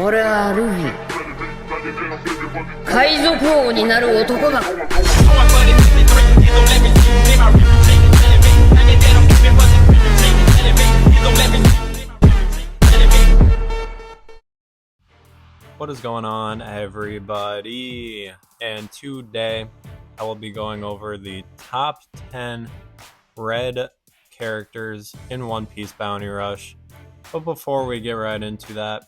俺はルフィ。海賊王になる男だ。What is going on, everybody? And today I will be going over the top 10 red characters in One Piece Bounty Rush. But before we get right into that,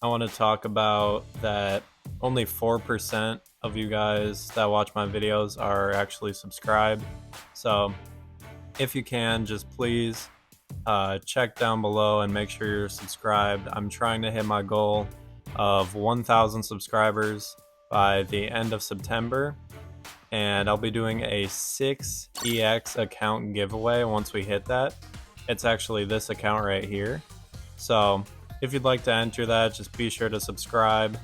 I want to talk about that only 4% of you guys that watch my videos are actually subscribed. So if you can, just please check down below and make sure you're subscribed. I'm trying to hit my goal of 1,000 subscribers by the end of September, and I'll be doing a 6EX account giveaway once we hit that. It's actually this account right here. So if you'd like to enter that, just be sure to subscribe,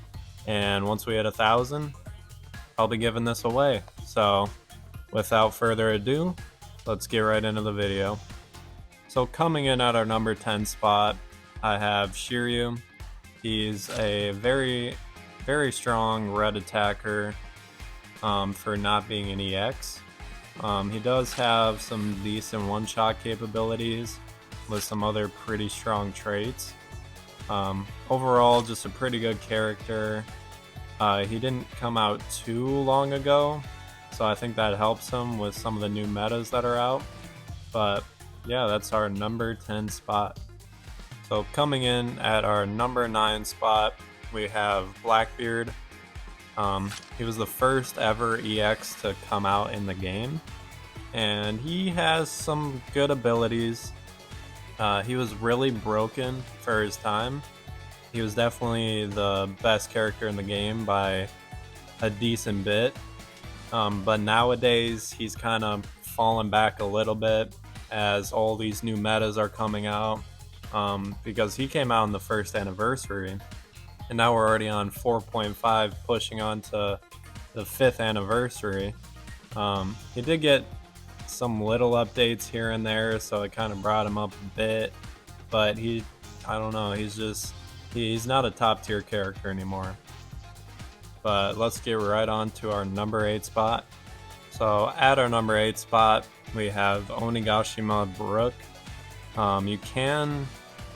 and once we hit 1,000, I'll be giving this away. So without further ado, let's get right into the video. So coming in at our number 10 spot, I have Shirium. He's a very strong red attacker for not being an EX. He does have some decent one-shot capabilities with some other pretty strong traits. Overall, just a pretty good character. He didn't come out too long ago, so I think that helps him with some of the new metas that are out. But yeah, that's our number 10 spot. So coming in at our number 9 spot, we have Blackbeard. He was the first ever EX to come out in the game, and he has some good abilities. He was really broken for his time. He was definitely the best character in the game by a decent bit, but nowadays he's kind of fallen back a little bit as all these new metas are coming out. Because he came out on the first anniversary, and now we're already on 4.5, pushing on to the 5th anniversary. He did get some little updates here and there, so it kind of brought him up a bit, but I don't know, he's not a top tier character anymore. But let's get right on to our number 8 spot. So at our number 8 spot, we have Onigoshima Brook. You can,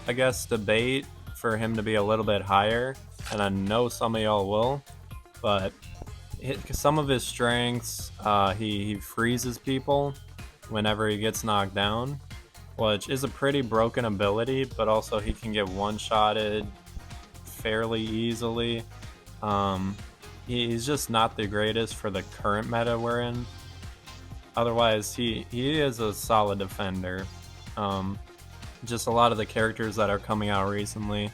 I guess, debate for him to be a little bit higher, and I know some of y'all will, but some of his strengths, he freezes people whenever he gets knocked down, which is a pretty broken ability, but also he can get one-shotted fairly easily. He's just not the greatest for the current meta we're in. Otherwise, he is a solid defender. Just a lot of the characters that are coming out recently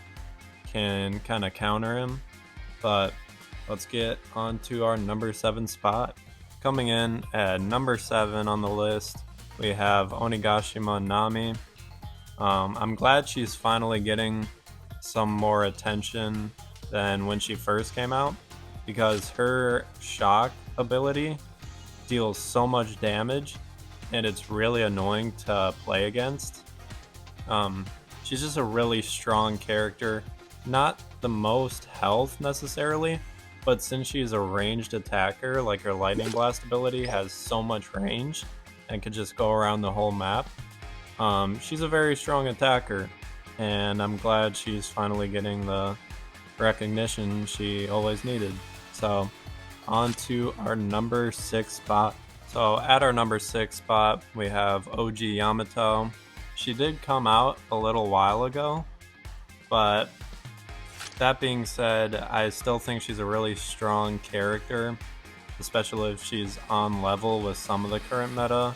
can kind of counter him. But let's get on to our number 7 spot. Coming in at number 7 on the list, we have Onigoshima Nami. I'm glad she's finally getting some more attention than when she first came out, because her shock ability deals so much damage and it's really annoying to play against. She's just a really strong character. Not the most health necessarily, but since she's a ranged attacker, like her lightning blast ability has so much range and could just go around the whole map. She's a very strong attacker, and I'm glad she's finally getting the recognition she always needed. So on to our number 6 spot. So at our number 6 spot, we have OG Yamato. She did come out a little while ago, but that being said, I still think she's a really strong character, especially if she's on level with some of the current meta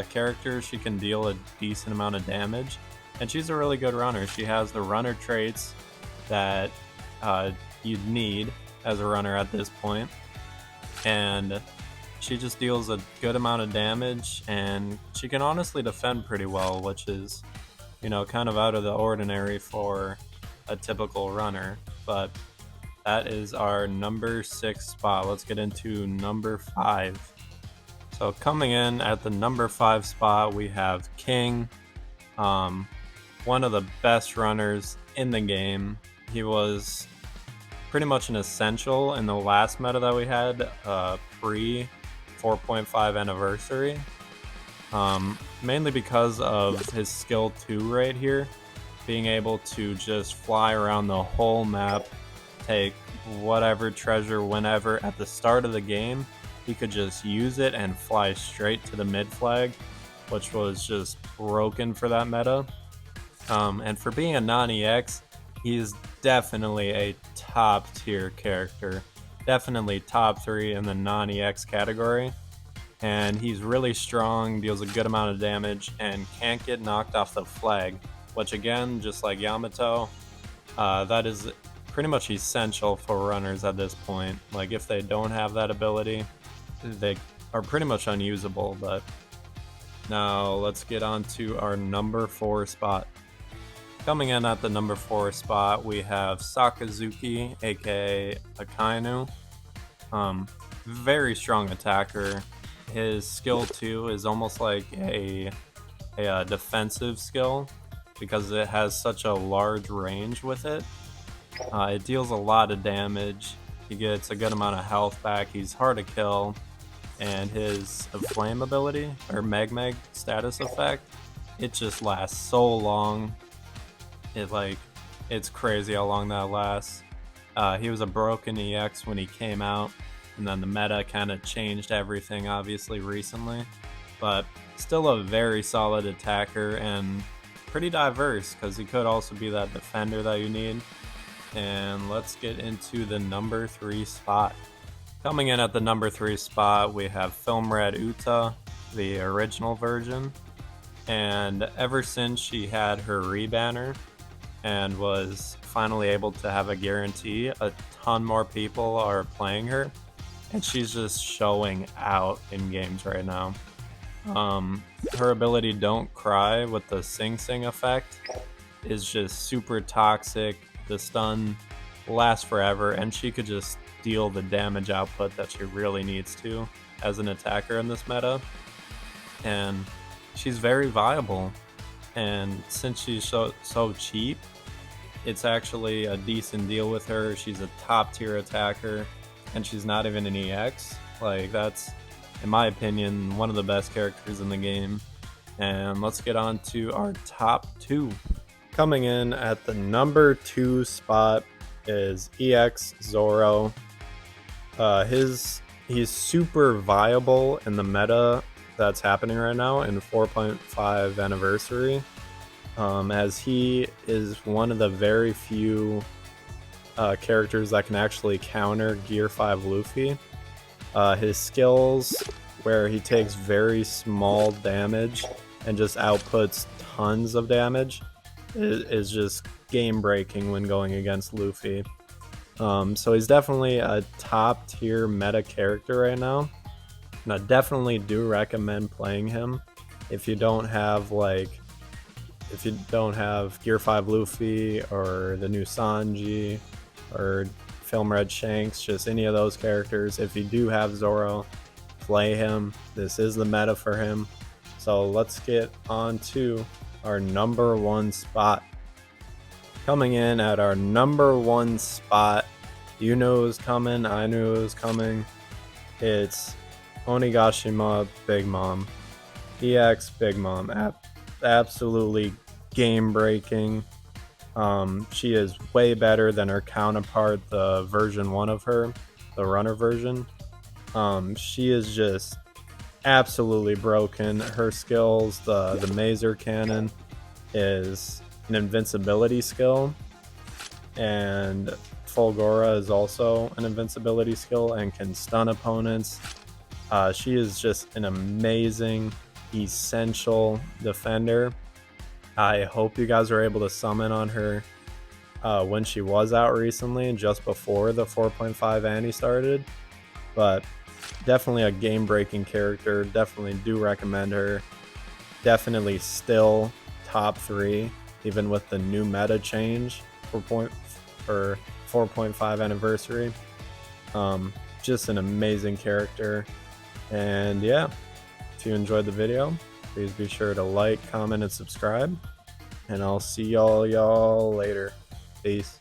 characters. She can deal a decent amount of damage, and she's a really good runner. She has the runner traits that you'd need as a runner at this point, and she just deals a good amount of damage, and she can honestly defend pretty well, which is, you know, kind of out of the ordinary for a typical runner. But that is our number 6 spot. Let's get into number 5. So coming in at the number 5 spot, we have King, one of the best runners in the game. he was pretty much an essential in the last meta that we had, pre 4.5 anniversary. Mainly because of his skill 2 right here, being able to just fly around the whole map, take whatever treasure whenever at the start of the game. He could just use it and fly straight to the mid flag, which was just broken for that meta. And for being a non-EX, he's definitely a top tier character. Definitely top 3 in the non-EX category. And he's really strong, deals a good amount of damage, and can't get knocked off the flag. Which again, just like Yamato, that is pretty much essential for runners at this point. Like if they don't have that ability, they are pretty much unusable. But now let's get on to our number 4 spot. Coming in at the number 4 spot, we have Sakazuki, aka Akainu. Very strong attacker. His skill 2 is almost like a defensive skill because it has such a large range with it. It deals a lot of damage. He gets a good amount of health back. He's hard to kill. And his flame ability, or Meg status effect, it just lasts so long. It's crazy how long that lasts. He was a broken EX when he came out, and then the meta kind of changed everything obviously recently, but still a very solid attacker and pretty diverse because he could also be that defender that you need. And let's get into the number 3 spot. Coming in at the number 3 spot, we have Film Redutta, the original version. And ever since she had her rebanner and was finally able to have a guarantee, a ton more people are playing her. And she's just showing out in games right now. Her ability Don't Cry with the Sing Sing effect is just super toxic. The stun lasts forever, and she could just deal the damage output that she really needs to as an attacker in this meta. And she's very viable. And since she's so cheap, it's actually a decent deal with her. She's a top tier attacker, and she's not even an EX. Like, that's, in my opinion, one of the best characters in the game. And let's get on to our top 2. Coming in at the number 2 spot is EX Zorro. He's super viable in the meta that's happening right now in 4.5 anniversary, as he is one of the very few characters that can actually counter Gear 5 Luffy. His skills, where he takes very small damage and just outputs tons of damage, is just game breaking when going against Luffy. So he's definitely a top tier meta character right now, and I definitely do recommend playing him if you don't have Gear 5 Luffy or the new Sanji or Film Red Shanks, just any of those characters. If you do have Zorro, play him. This is the meta for him. So let's get on to our number 1 spot. Coming in at our number 1 spot, you know who's coming, I knew it was coming. It's Onigoshima Big Mom. EX Big Mom. Absolutely game breaking. She is way better than her counterpart, the version 1 of her, the runner version. She is just absolutely broken. Her skills, the Mazer Cannon is an invincibility skill, and Fulgora is also an invincibility skill and can stun opponents. She is just an amazing, essential defender. I hope you guys were able to summon on her when she was out recently, just before the 4.5 Annie started. But definitely a game-breaking character. Definitely do recommend her. Definitely still top 3, even with the new meta change for 4.5 anniversary. Just an amazing character. And yeah, if you enjoyed the video, please be sure to like, comment, and subscribe. And I'll see y'all later. Peace.